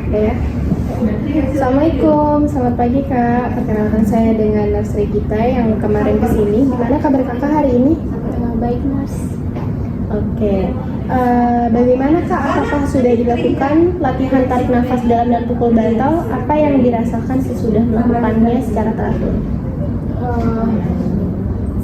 Ya. Assalamualaikum, selamat pagi Kak. Perkenalkan saya dengan Nurse Regita yang kemarin kesini. Gimana kabar Kakak hari ini? Baik, Mas. Oke. Bagaimana Kak? Apakah sudah dilakukan latihan tarik nafas dalam dan pukul bantal? Apa yang dirasakan sesudah melakukannya secara teratur?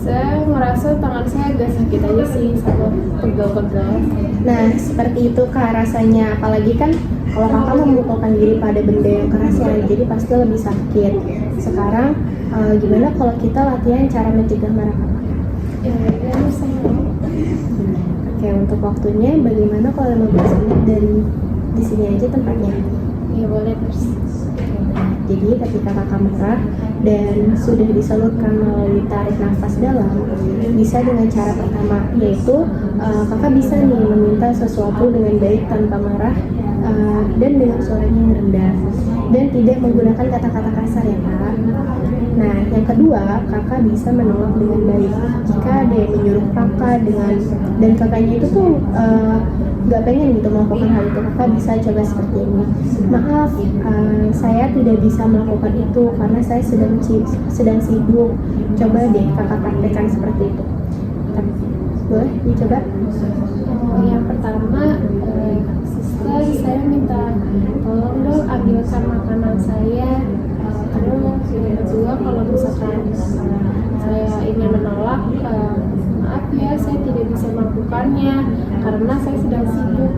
Saya merasa tangan saya agak sakit aja sih, sama pegal-pegal. Nah, seperti itu Kak rasanya. Apalagi kan kalau Kakak memukulkan diri pada benda yang keras ya, jadi pasti lebih sakit. Sekarang gimana kalau kita latihan cara mencegah marah Kakak? Ya, saya mau. Oke, untuk waktunya bagaimana kalau 15 menit dan di sini aja tempatnya? Ya, boleh, Mas. Jadi ketika Kakak marah dan sudah disalurkan melalui tarik nafas dalam, bisa dengan cara pertama, yaitu Kakak bisa nih meminta sesuatu dengan baik tanpa marah dan dengan suaranya yang rendah dan tidak menggunakan kata-kata kasar ya Kak. Nah, yang kedua, Kakak bisa menolak dengan baik. Jika ada yang menyuruh Kakak dan kakaknya itu tuh nggak pengen gitu melakukan hal itu, Kakak bisa coba seperti ini. Maaf, saya tidak bisa melakukan itu karena saya sedang sibuk. Coba deh Kakak praktekkan seperti itu. Boleh dicoba? Yang pertama, Sister, saya minta tolong dong ambilkan makanan saya. Terus yang kedua, kalau misalkan saya ingin menolak, maaf ya, saya tidak bisa melakukannya karena saya sedang sibuk.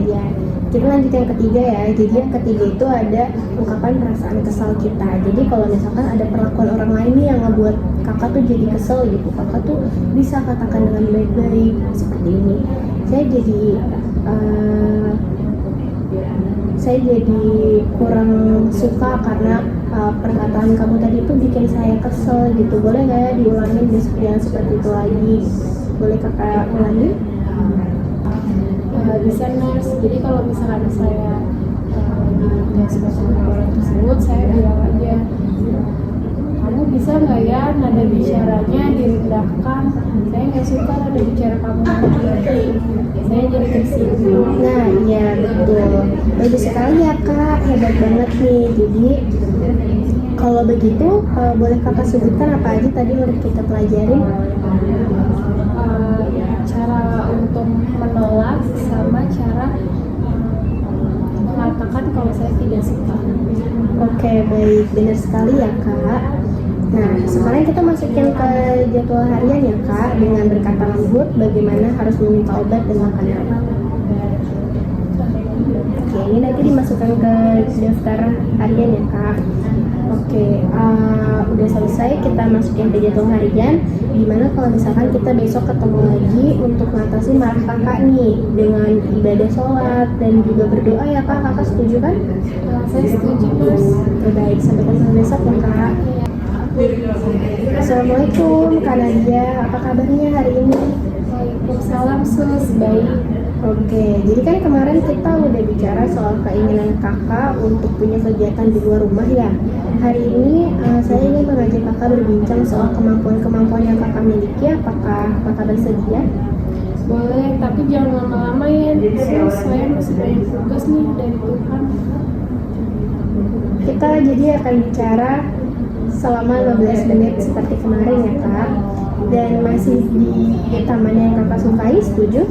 Ya, kita lanjut yang ketiga ya. Jadi yang ketiga itu ada ungkapan perasaan kesal kita. Jadi kalau misalkan ada perlakuan orang lain nih yang ngebuat Kakak tuh jadi kesel gitu, Kakak tuh bisa katakan dengan baik-baik seperti ini. Saya jadi kurang suka karena perkataan kamu tadi itu bikin saya kesel gitu. Boleh nggak ya diulangin besoknya seperti itu lagi? Boleh Kakak ulangi? Bisa, Nurse. Jadi kalau misalkan saya diminta sesuatu orang tersebut, saya bilang aja, kamu bisa nggak ya nada bicaranya direndahkan? Saya nggak suka nada bicara kamu tinggi. Saya jadi tersinggung. Nah, iya betul. Bagus sekali ya Kak, hebat banget nih. Jadi kalau begitu, boleh Kakak sebutkan apa aja tadi udah kita pelajarin? Cara untuk menolak sama cara mengatakan kalau saya tidak suka. Oke, baik, benar sekali ya Kak. Nah, sekarang kita masukin ke jadwal harian ya Kak, dengan berkata lembut bagaimana harus meminta obat dan makanan. Oke, ini nanti dimasukkan ke daftar harian ya Kak. Oke, udah selesai, kita masukin ke jadwal harian. Gimana kalau misalkan kita besok ketemu lagi untuk mengatasi marah Kakak nih dengan ibadah sholat dan juga berdoa ya Kak. Kakak setuju kan? Saya setuju, Mas. Oke, baik, sampai ketemu besok ya Kak. Assalamualaikum Kak Nadia, apa kabarnya hari ini? Waalaikumsalam, Sus. Baik. Oke, jadi kan kemarin kita udah bicara soal keinginan Kakak untuk punya kegiatan di luar rumah ya. Hari ini saya ingin mengajak Kakak berbincang soal kemampuan-kemampuan yang Kakak miliki. Apakah Kakak bersedia? Boleh, tapi jangan lama-lama ya, Sus. Saya masih banyak tugas nih dari Tuhan. Kita jadi akan bicara selama 15 menit seperti kemarin ya Kak. Dan masih di taman yang Kakak sukai, setuju?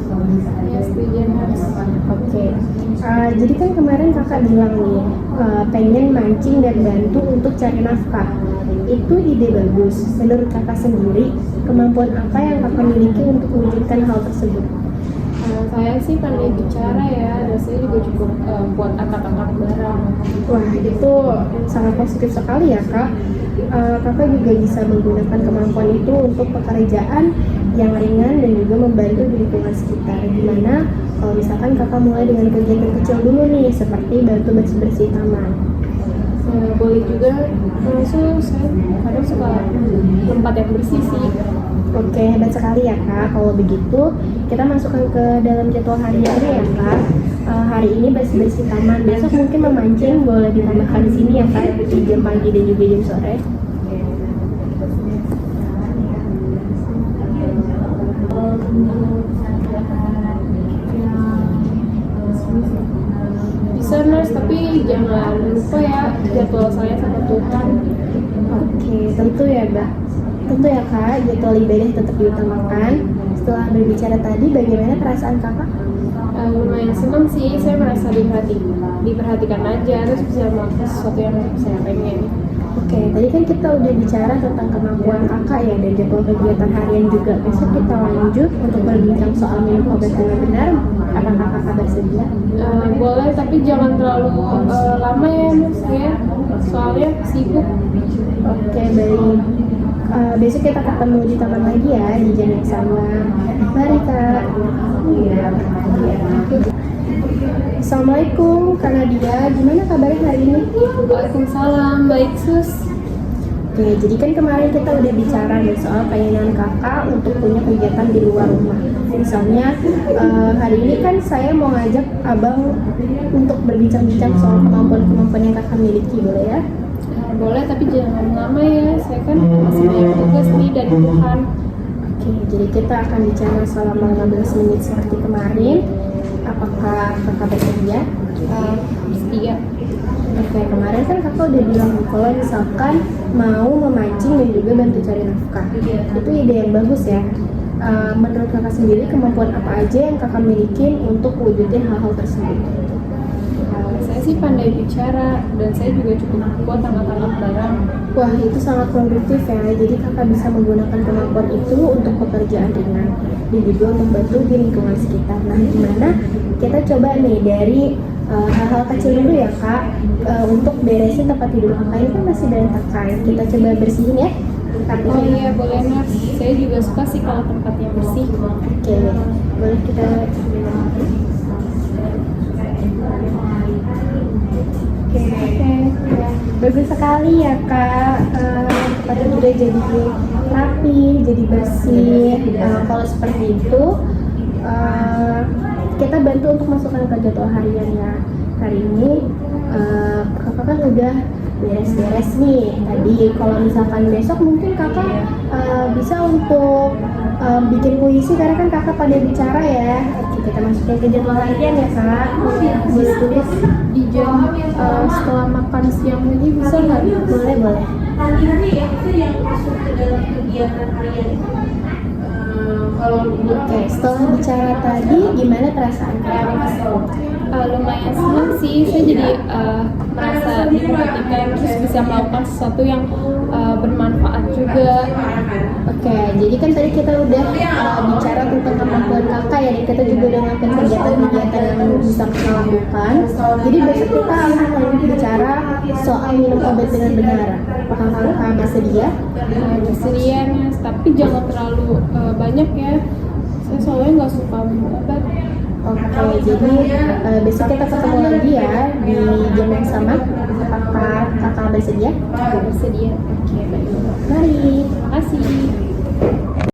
Ya, setuju, Mas. Oke. Jadi kan kemarin Kakak bilang nih pengen mancing dan bantu untuk cari nafkah. Itu ide bagus. Menurut Kakak sendiri, kemampuan apa yang Kakak miliki untuk mewujudkan hal tersebut? Saya sih pandai bicara ya, dan saya juga cukup buat angkat-angkat barang. Wah, itu sangat positif sekali ya Kak. Kakak juga bisa menggunakan kemampuan itu untuk pekerjaan yang ringan dan juga membantu di lingkungan sekitar. Dimana kalau misalkan Kakak mulai dengan kegiatan kecil dulu nih, seperti bantu bersih-bersih taman. Boleh juga, langsung saya kadang suka tempat yang bersih sih. Oke, hebat sekali ya Kak. Kalau begitu, kita masukkan ke dalam jadwal hariannya ya Kak. Hari ini bersih-bersih taman, besok mungkin memancing boleh ditambahkan di sini ya Kak, di jam pagi dan juga jam sore. Bisa Bisa nurse, tapi jangan lupa ya jadwal saya sama Tuhan. Oke, tentu ya Mbak. Tentu ya Kak, jadwal ibadah tetap diutamakan. Setelah berbicara tadi, bagaimana perasaan Kakak? Lumayan senang sih, saya merasa diperhatikan aja, terus bisa melakukan sesuatu yang saya pengen. Oke, tadi kan kita udah bicara tentang kemampuan Kakak ya dan jadwal kegiatan harian juga. Besok kita lanjut untuk berbincang soal minum obat dengan benar. Apakah Kakak bersedia? Boleh, tapi jangan terlalu lama ya nurse ya, soalnya sibuk. Oke, baik. Besok kita ketemu di taman lagi ya di jam yang sama. Mari Kak. Assalamualaikum Kak Nadia, gimana kabarnya hari ini? Waalaikumsalam, baik sus. Oke, jadi kan kemarin kita udah bicara nih soal keinginan kakak untuk punya kegiatan di luar rumah. Misalnya hari ini kan saya mau ngajak abang untuk berbincang-bincang soal kemampuan-kemampuan yang kakak miliki, boleh ya? Boleh, tapi jangan lama ya, saya kan masih banyak tugas nih dari Tuhan. Oke, jadi kita akan bicara selama 15 menit seperti kemarin. Apakah kakak bersedia? Setia. Oke, kemarin kan kakak udah bilang kalau misalkan mau memancing dan juga bantu cari nafkah. Itu ide yang bagus ya. Menurut kakak sendiri, kemampuan apa aja yang kakak miliki untuk wujudin hal-hal tersebut? Saya sih pandai bicara dan saya juga cukup kuat angkat-angkat barang. Wah, itu sangat produktif ya. Jadi kakak bisa menggunakan kemampuan itu untuk pekerjaan ringan dan juga untuk bantu di lingkungan sekitar. Nah, gimana? Kita coba nih dari hal-hal kecil dulu ya kak. Untuk beresin tempat tidur kakak ini kan masih berantakan. Kita coba bersihin ya. Oh iya, boleh nurse. Saya juga suka sih kalau tempatnya bersih. Oke, boleh kita. Oke, ya. Bagus sekali ya kak. Tempatnya udah jadi rapi, jadi bersih. Kalau seperti itu, kita bantu untuk masukkan ke jadwal harian ya. Hari ini kakak kan udah beres-beres nih tadi. Kalau misalkan besok mungkin kakak bisa untuk bikin puisi karena kan kakak pada bicara ya. Oke, kita masukin ke jadwal harian ya kak. Boleh tulis Di jam setelah makan siang ini bisa nggak? boleh boleh. Oke, setelah bicara tadi gimana perasaan kakak? Lumayan senang sih, saya jadi merasa diperhatikan, terus bisa melakukan sesuatu yang bermanfaat juga. Oke, jadi kan tadi kita udah bicara tentang kemampuan kakak ya, dan kita juga udah ngelakuin kegiatan-kegiatan yang bisa kita lakukan. Jadi besok kita akan lanjut bicara soal minum obat dengan benar. Apakah kakak bersedia? Bersedia, Mas, tapi jangan terlalu banyak ya. Saya soalnya nggak suka minum obat. Oke, jadi besok kita ketemu lagi ya di jam yang sama. Apakah kakak bersedia? Bersedia. Oke, baik. Mari. Terima kasih.